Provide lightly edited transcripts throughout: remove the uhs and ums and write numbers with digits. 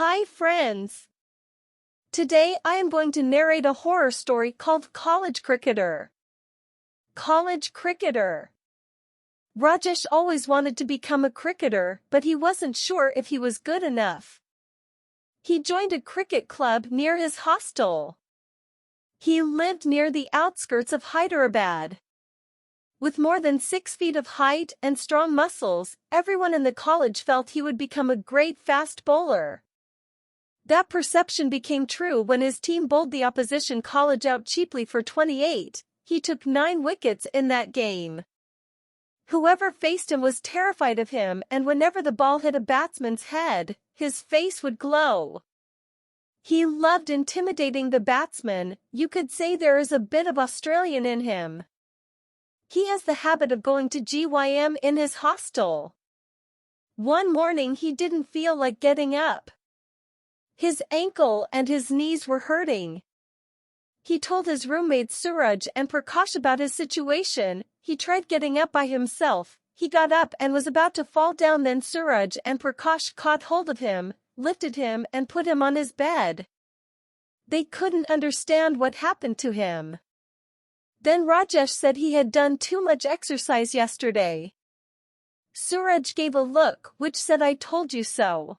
Hi friends! Today I am going to narrate a horror story called College Cricketer. College Cricketer. Rajesh always wanted to become a cricketer, but he wasn't sure if he was good enough. He joined a cricket club near his hostel. He lived near the outskirts of Hyderabad. With more than 6 feet of height and strong muscles, everyone in the college felt he would become a great fast bowler. That perception became true when his team bowled the opposition college out cheaply for 28. He took 9 wickets in that game. Whoever faced him was terrified of him, and whenever the ball hit a batsman's head, his face would glow. He loved intimidating the batsman. You could say there is a bit of Australian in him. He has the habit of going to GYM in his hostel. One morning he didn't feel like getting up. His ankle and his knees were hurting. He told his roommates Suraj and Prakash about his situation. He tried getting up by himself. He got up and was about to fall down, then Suraj and Prakash caught hold of him, lifted him and put him on his bed. They couldn't understand what happened to him. Then Rajesh said he had done too much exercise yesterday. Suraj gave a look which said, "I told you so."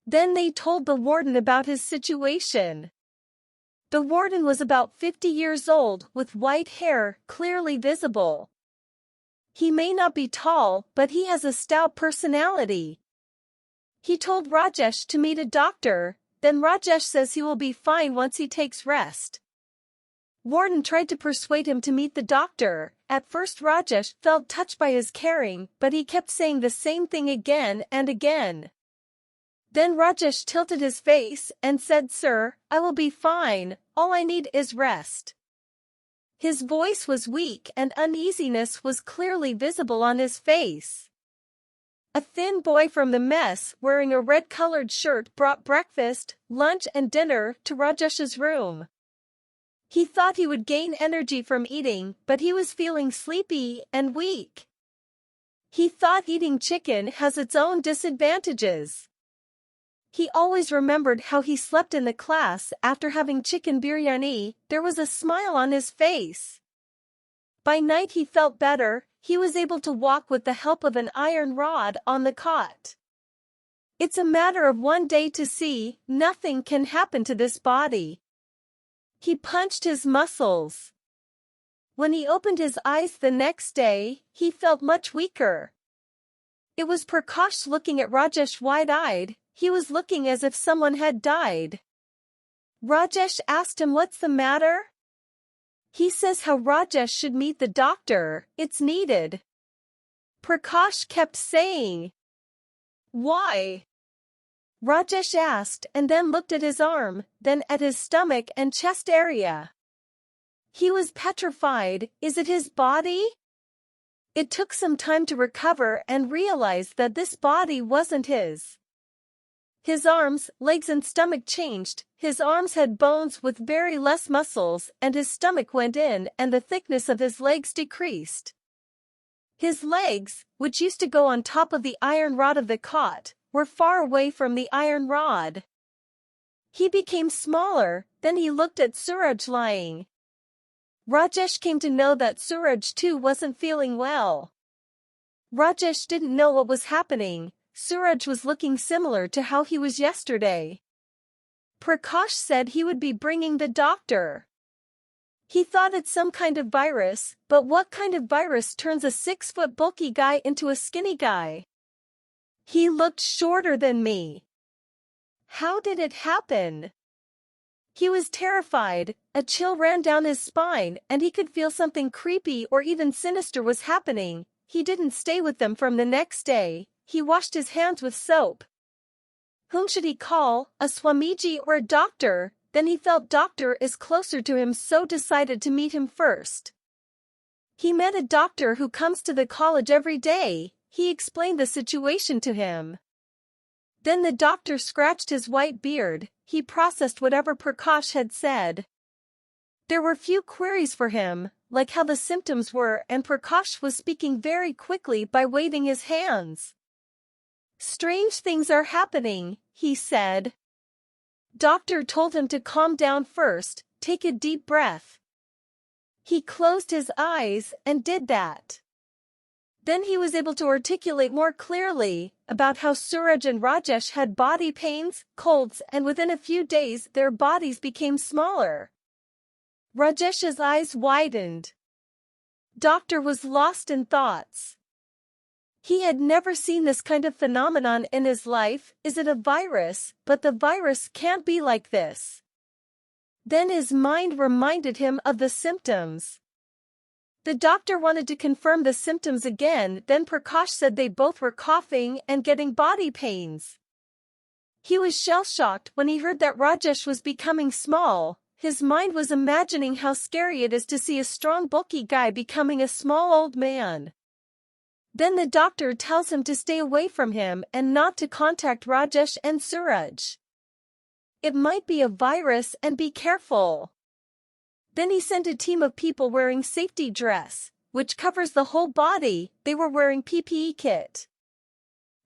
Then they told the warden about his situation. The warden was about 50 years old, with white hair, clearly visible. He may not be tall, but he has a stout personality. He told Rajesh to meet a doctor, then Rajesh says he will be fine once he takes rest. Warden tried to persuade him to meet the doctor. At first Rajesh felt touched by his caring, but he kept saying the same thing again and again. Then Rajesh tilted his face and said, "Sir, I will be fine, all I need is rest." His voice was weak and uneasiness was clearly visible on his face. A thin boy from the mess, wearing a red-colored shirt, brought breakfast, lunch and dinner to Rajesh's room. He thought he would gain energy from eating, but he was feeling sleepy and weak. He thought eating chicken has its own disadvantages. He always remembered how he slept in the class after having chicken biryani. There was a smile on his face. By night he felt better. He was able to walk with the help of an iron rod on the cot. It's a matter of one day to see. Nothing can happen to this body. He punched his muscles. When he opened his eyes the next day, he felt much weaker. It was Prakash looking at Rajesh wide-eyed. He was looking as if someone had died. Rajesh asked him what's the matter. He says how Rajesh should meet the doctor, it's needed. Prakash kept saying, "Why?" Rajesh asked and then looked at his arm, then at his stomach and chest area. He was petrified. Is it his body? It took some time to recover and realize that this body wasn't his. His arms, legs and stomach changed. His arms had bones with very less muscles, and his stomach went in and the thickness of his legs decreased. His legs, which used to go on top of the iron rod of the cot, were far away from the iron rod. He became smaller, then he looked at Suraj lying. Rajesh came to know that Suraj too wasn't feeling well. Rajesh didn't know what was happening. Suraj was looking similar to how he was yesterday. Prakash said he would be bringing the doctor. He thought it's some kind of virus, but what kind of virus turns a 6-foot bulky guy into a skinny guy? He looked shorter than me. How did it happen? He was terrified. A chill ran down his spine, and he could feel something creepy or even sinister was happening. He didn't stay with them from the next day. He washed his hands with soap. Whom should he call, a Swamiji or a doctor? Then he felt doctor is closer to him, so decided to meet him first. He met a doctor who comes to the college every day. He explained the situation to him. Then the doctor scratched his white beard. He processed whatever Prakash had said. There were few queries for him, like how the symptoms were, and Prakash was speaking very quickly by waving his hands. Strange things are happening, he said. Doctor told him to calm down first, take a deep breath. He closed his eyes and did that. Then he was able to articulate more clearly about how Suraj and Rajesh had body pains, colds, and within a few days their bodies became smaller. Rajesh's eyes widened. Doctor was lost in thoughts. He had never seen this kind of phenomenon in his life. Is it a virus? But the virus can't be like this. Then his mind reminded him of the symptoms. The doctor wanted to confirm the symptoms again, then Prakash said they both were coughing and getting body pains. He was shell-shocked when he heard that Rajesh was becoming small. His mind was imagining how scary it is to see a strong bulky guy becoming a small old man. Then the doctor tells him to stay away from him and not to contact Rajesh and Suraj. It might be a virus and be careful. Then he sent a team of people wearing safety dress, which covers the whole body. They were wearing PPE kit.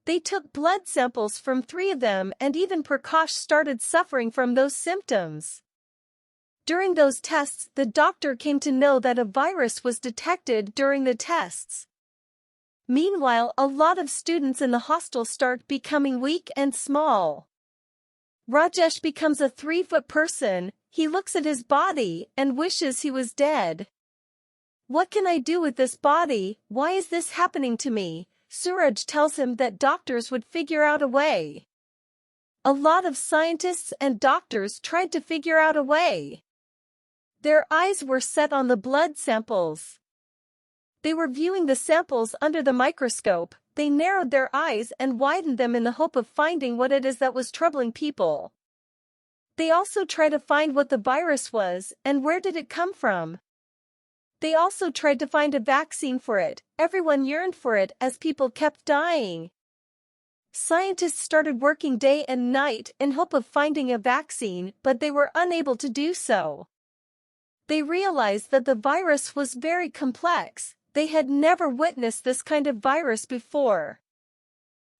They took blood samples from 3 of them, and even Prakash started suffering from those symptoms. During those tests, the doctor came to know that a virus was detected during the tests. Meanwhile, a lot of students in the hostel start becoming weak and small. Rajesh becomes a 3-foot person. He looks at his body and wishes he was dead. What can I do with this body? Why is this happening to me? Suraj tells him that doctors would figure out a way. A lot of scientists and doctors tried to figure out a way. Their eyes were set on the blood samples. They were viewing the samples under the microscope. They narrowed their eyes and widened them in the hope of finding what it is that was troubling people. They also tried to find what the virus was and where did it come from. They also tried to find a vaccine for it. Everyone yearned for it as people kept dying. Scientists started working day and night in hope of finding a vaccine, but they were unable to do so. They realized that the virus was very complex. They had never witnessed this kind of virus before.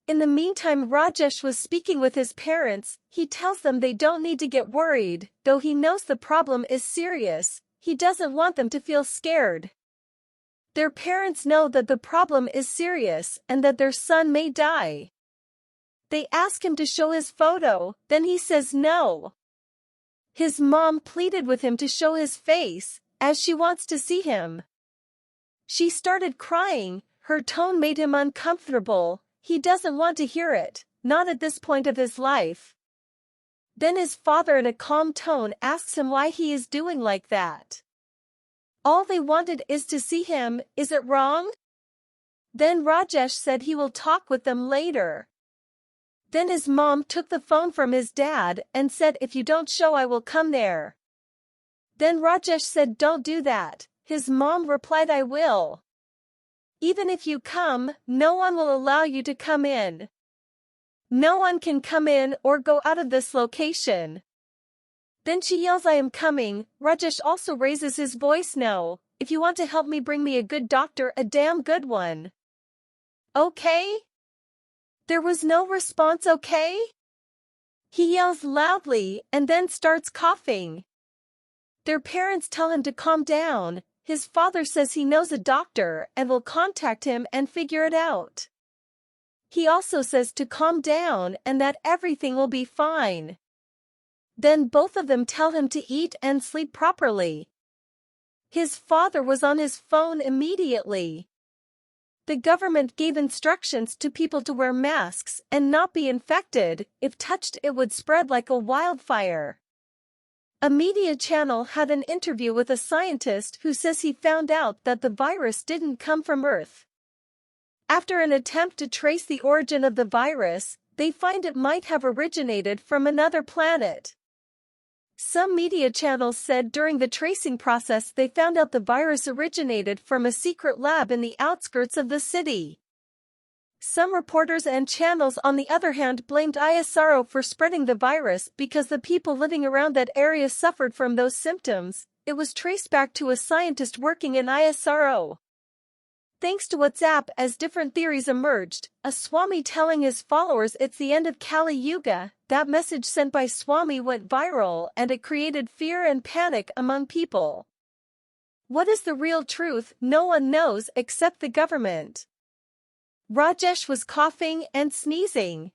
In the meantime, Rajesh was speaking with his parents. He tells them they don't need to get worried, though he knows the problem is serious. He doesn't want them to feel scared. Their parents know that the problem is serious and that their son may die. They ask him to show his photo, then he says no. His mom pleaded with him to show his face, as she wants to see him. She started crying. Her tone made him uncomfortable. He doesn't want to hear it, not at this point of his life. Then his father in a calm tone asks him why he is doing like that. All they wanted is to see him. Is it wrong? Then Rajesh said he will talk with them later. Then his mom took the phone from his dad and said, if you don't show, I will come there. Then Rajesh said, don't do that. His mom replied, I will. Even if you come, no one will allow you to come in. No one can come in or go out of this location. Then she yells, I am coming. Rajesh also raises his voice, no. If you want to help me, bring me a good doctor, a damn good one. Okay? There was no response, okay? He yells loudly and then starts coughing. Their parents tell him to calm down. His father says he knows a doctor and will contact him and figure it out. He also says to calm down and that everything will be fine. Then both of them tell him to eat and sleep properly. His father was on his phone immediately. The government gave instructions to people to wear masks and not be infected. If touched, it would spread like a wildfire. A media channel had an interview with a scientist who says he found out that the virus didn't come from Earth. After an attempt to trace the origin of the virus, they find it might have originated from another planet. Some media channels said during the tracing process they found out the virus originated from a secret lab in the outskirts of the city. Some reporters and channels, on the other hand, blamed ISRO for spreading the virus because the people living around that area suffered from those symptoms. It was traced back to a scientist working in ISRO. thanks to WhatsApp, as different theories emerged, a Swami telling his followers it's the end of Kali Yuga, that message sent by Swami went viral and it created fear and panic among people. What is the real truth? No one knows except the government. Rajesh was coughing and sneezing.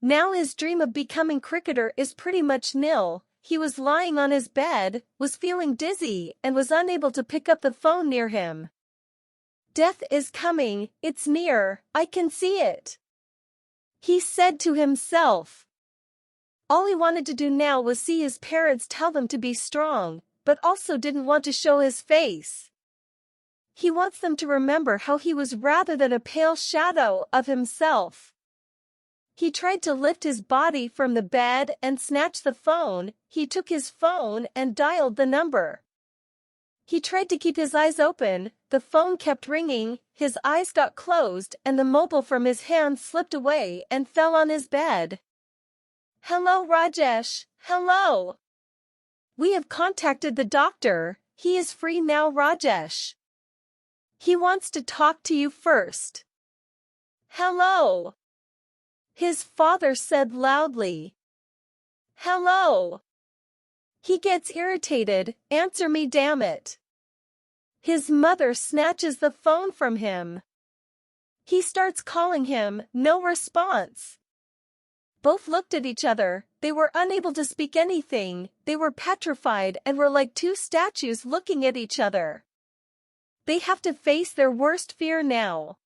Now his dream of becoming cricketer is pretty much nil. He was lying on his bed, was feeling dizzy, and was unable to pick up the phone near him. Death is coming, it's near, I can see it, he said to himself. All he wanted to do now was see his parents tell them to be strong, but also didn't want to show his face. He wants them to remember how he was rather than a pale shadow of himself. He tried to lift his body from the bed and snatch the phone. He took his phone and dialed the number. He tried to keep his eyes open, the phone kept ringing, his eyes got closed and the mobile from his hand slipped away and fell on his bed. Hello Rajesh, hello. We have contacted the doctor, he is free now Rajesh. He wants to talk to you first. Hello. His father said loudly. Hello. He gets irritated, answer me damn it. His mother snatches the phone from him. He starts calling him, no response. Both looked at each other, they were unable to speak anything, they were petrified and were like two statues looking at each other. They have to face their worst fear now.